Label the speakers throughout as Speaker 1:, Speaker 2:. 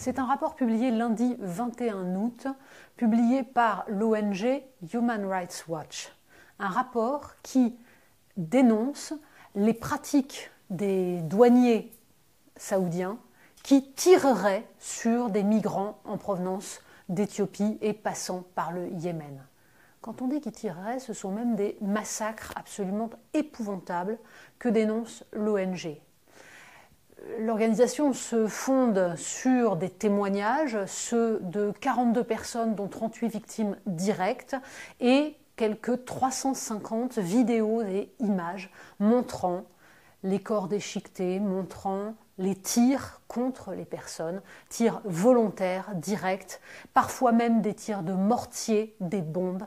Speaker 1: C'est un rapport publié lundi 21 août, publié par l'ONG Human Rights Watch. Un rapport qui dénonce les pratiques des douaniers saoudiens qui tireraient sur des migrants en provenance d'Éthiopie et passant par le Yémen. Quand on dit qu'ils tireraient, ce sont même des massacres absolument épouvantables que dénonce l'ONG. L'organisation se fonde sur des témoignages, ceux de 42 personnes dont 38 victimes directes et quelques 350 vidéos et images montrant les corps déchiquetés, montrant les tirs contre les personnes, tirs volontaires, directs, parfois même des tirs de mortier, des bombes.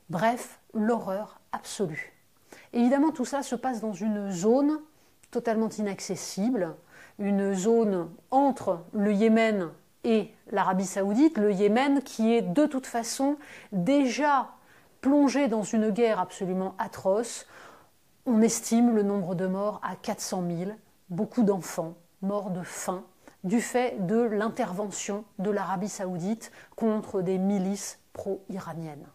Speaker 1: Bref, l'horreur absolue. Évidemment, tout ça se passe dans une zone totalement inaccessible, une zone entre le Yémen et l'Arabie Saoudite, le Yémen qui est de toute façon déjà plongé dans une guerre absolument atroce. On estime le nombre de morts à 400 000, beaucoup d'enfants morts de faim, du fait de l'intervention de l'Arabie Saoudite contre des milices pro-iraniennes.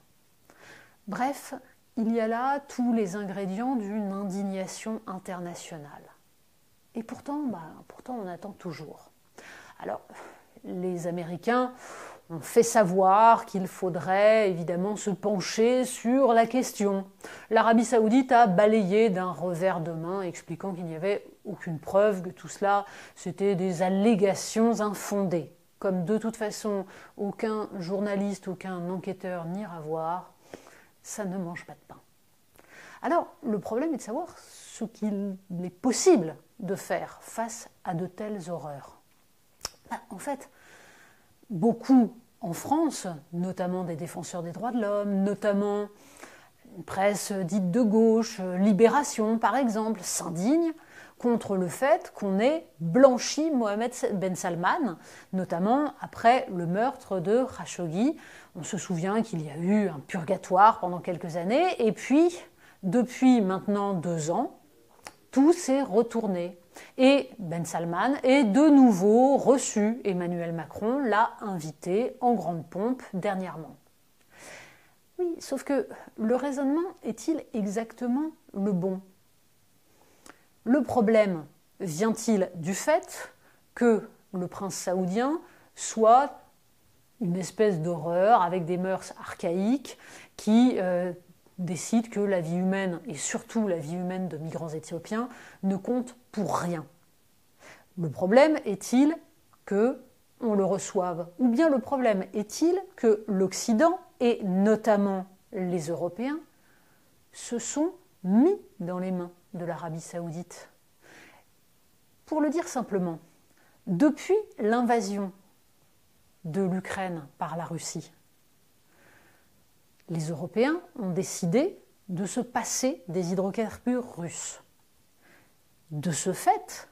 Speaker 1: Bref, il y a là tous les ingrédients d'une indignation internationale. Et pourtant, on attend toujours. Alors, les Américains ont fait savoir qu'il faudrait évidemment se pencher sur la question. L'Arabie Saoudite a balayé d'un revers de main, expliquant qu'il n'y avait aucune preuve que tout cela, c'était des allégations infondées. Comme de toute façon, aucun journaliste, aucun enquêteur n'ira voir, ça ne mange pas de pain. Alors, le problème est de savoir ce qu'il est possible de faire face à de telles horreurs. En fait, beaucoup en France, notamment des défenseurs des droits de l'homme, notamment une presse dite de gauche, Libération par exemple, s'indigne contre le fait qu'on ait blanchi Mohammed Ben Salman, notamment après le meurtre de Khashoggi. On se souvient qu'il y a eu un purgatoire pendant quelques années, et puis, depuis maintenant 2 ans, tout s'est retourné. Et Ben Salman est de nouveau reçu. Emmanuel Macron l'a invité en grande pompe dernièrement. Oui, sauf que le raisonnement est-il exactement le bon ? Le problème vient-il du fait que le prince saoudien soit une espèce d'horreur avec des mœurs archaïques qui décide que la vie humaine, et surtout la vie humaine de migrants éthiopiens, ne compte pour rien. Le problème est-il qu'on le reçoive ? Ou bien le problème est-il que l'Occident, et notamment les Européens, se sont mis dans les mains de l'Arabie Saoudite ? Pour le dire simplement, depuis l'invasion de l'Ukraine par la Russie, les Européens ont décidé de se passer des hydrocarbures russes. De ce fait,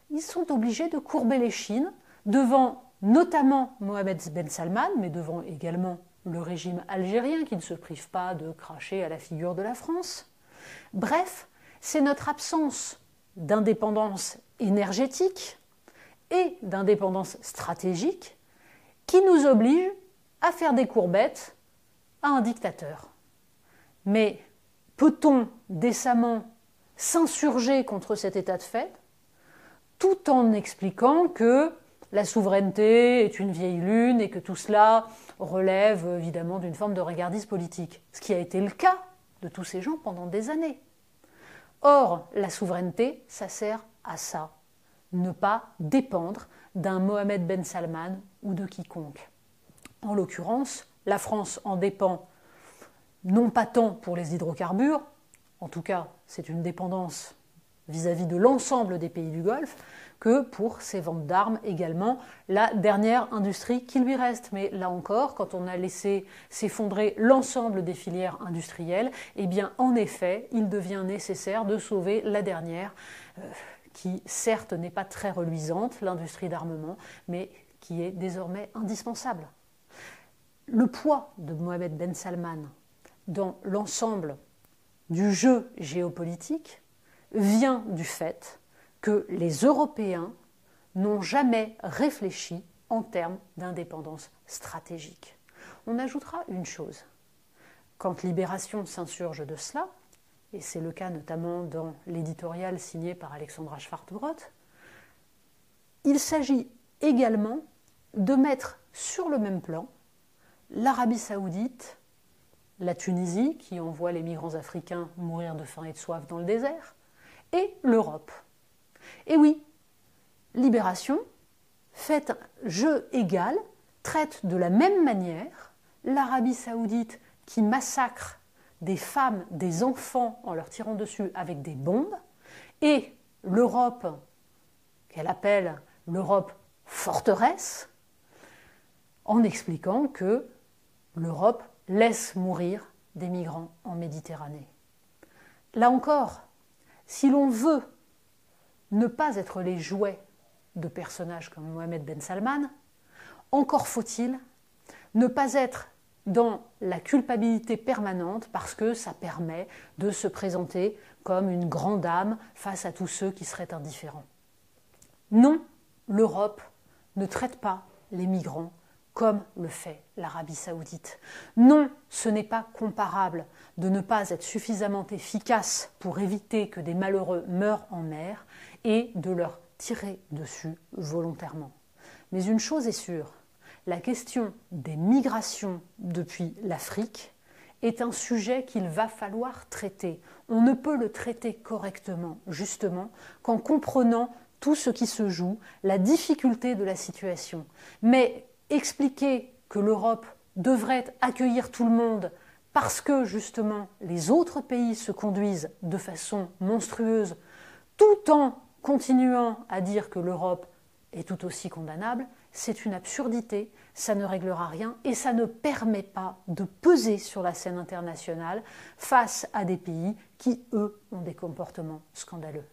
Speaker 1: ils sont obligés de courber l'échine devant notamment Mohammed Ben Salman, mais devant également le régime algérien qui ne se prive pas de cracher à la figure de la France. Bref, c'est notre absence d'indépendance énergétique et d'indépendance stratégique qui nous oblige à faire des courbettes à un dictateur. Mais peut-on décemment s'insurger contre cet état de fait, tout en expliquant que la souveraineté est une vieille lune et que tout cela relève évidemment d'une forme de regardisme politique, ce qui a été le cas de tous ces gens pendant des années. Or, la souveraineté, ça sert à ça, ne pas dépendre d'un Mohammed Ben Salman ou de quiconque. En l'occurrence, la France en dépend non pas tant pour les hydrocarbures, en tout cas c'est une dépendance vis-à-vis de l'ensemble des pays du Golfe, que pour ses ventes d'armes également, la dernière industrie qui lui reste. Mais là encore, quand on a laissé s'effondrer l'ensemble des filières industrielles, eh bien en effet, il devient nécessaire de sauver la dernière, qui certes n'est pas très reluisante, l'industrie d'armement, mais qui est désormais indispensable. Le poids de Mohammed Ben Salman dans l'ensemble du jeu géopolitique vient du fait que les Européens n'ont jamais réfléchi en termes d'indépendance stratégique. On ajoutera une chose. Quand Libération s'insurge de cela, et c'est le cas notamment dans l'éditorial signé par Alexandra Schwartz-Brodt, il s'agit également de mettre sur le même plan l'Arabie saoudite, la Tunisie, qui envoie les migrants africains mourir de faim et de soif dans le désert, et l'Europe. Et oui, Libération fait un jeu égal, traite de la même manière l'Arabie saoudite qui massacre des femmes, des enfants en leur tirant dessus avec des bombes, et l'Europe, qu'elle appelle l'Europe forteresse, en expliquant que l'Europe laisse mourir des migrants en Méditerranée. Là encore, si l'on veut ne pas être les jouets de personnages comme Mohamed Ben Salman, encore faut-il ne pas être dans la culpabilité permanente parce que ça permet de se présenter comme une grande âme face à tous ceux qui seraient indifférents. Non, l'Europe ne traite pas les migrants comme le fait l'Arabie saoudite. Non, ce n'est pas comparable de ne pas être suffisamment efficace pour éviter que des malheureux meurent en mer et de leur tirer dessus volontairement. Mais une chose est sûre, la question des migrations depuis l'Afrique est un sujet qu'il va falloir traiter. On ne peut le traiter correctement, justement, qu'en comprenant tout ce qui se joue, la difficulté de la situation. Mais expliquer que l'Europe devrait accueillir tout le monde parce que, justement, les autres pays se conduisent de façon monstrueuse, tout en continuant à dire que l'Europe est tout aussi condamnable, c'est une absurdité, ça ne réglera rien et ça ne permet pas de peser sur la scène internationale face à des pays qui, eux, ont des comportements scandaleux.